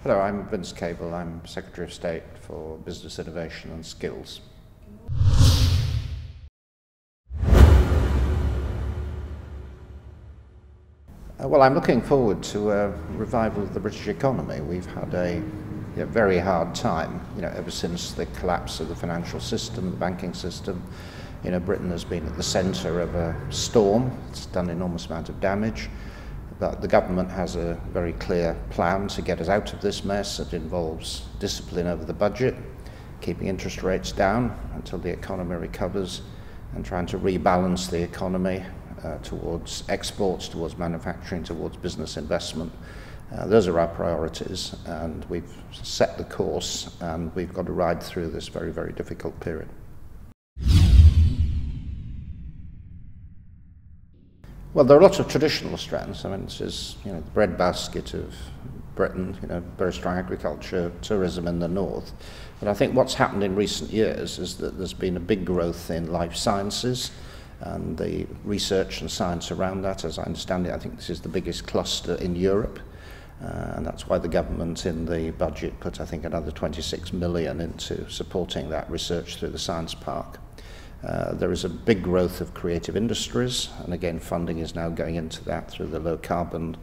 Hello, I'm Vince Cable. I'm Secretary of State for Business Innovation and Skills. Well, I'm looking forward to a revival of the British economy. We've had a very hard time, ever since the collapse of the financial system, the banking system. Britain has been at the centre of a storm. It's done an enormous amount of damage. But the government has a very clear plan to get us out of this mess. It involves discipline over the budget, keeping interest rates down until the economy recovers, and trying to rebalance the economy towards exports, towards manufacturing, towards business investment. Those are our priorities, and we've set the course, and we've got to ride through this very, very difficult period. Well, there are lots of traditional strengths. I mean, this is the breadbasket of Britain, very strong agriculture, tourism in the north. But I think what's happened in recent years is that there's been a big growth in life sciences and the research and science around that. As I understand it, I think this is the biggest cluster in Europe. And that's why the government in the budget put, I think, another 26 million into supporting that research through the science park. There is a big growth of creative industries, and again funding is now going into that through the low carbon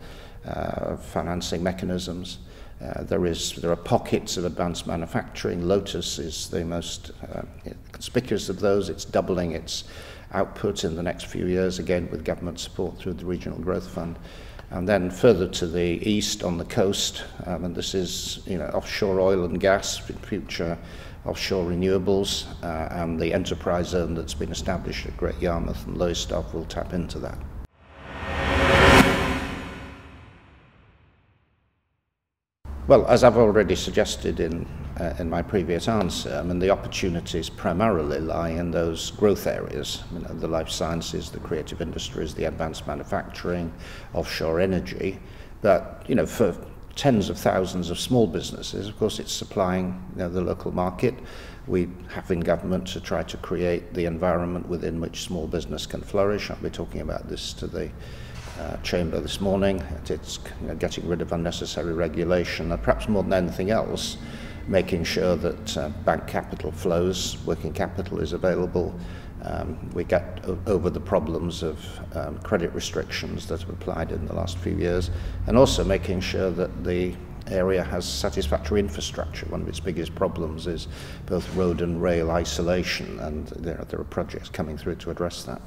financing mechanisms. There are pockets of advanced manufacturing. Lotus is the most conspicuous of those. It's doubling its output in the next few years, again with government support through the Regional Growth Fund. And then further to the east on the coast, and this is offshore oil and gas, future offshore renewables, and the enterprise zone that's been established at Great Yarmouth and Lowestoft will tap into that. Well, as I've already suggested in my previous answer, I mean, the opportunities primarily lie in those growth areas, the life sciences, the creative industries, the advanced manufacturing, offshore energy. But, for tens of thousands of small businesses, of course, it's supplying the local market. We have in government to try to create the environment within which small business can flourish. I'll be talking about this to the Chamber this morning. It's getting rid of unnecessary regulation, and perhaps more than anything else, making sure that bank capital flows, working capital is available. We get over the problems of credit restrictions that have applied in the last few years, and also making sure that the area has satisfactory infrastructure. One of its biggest problems is both road and rail isolation, and there are projects coming through to address that.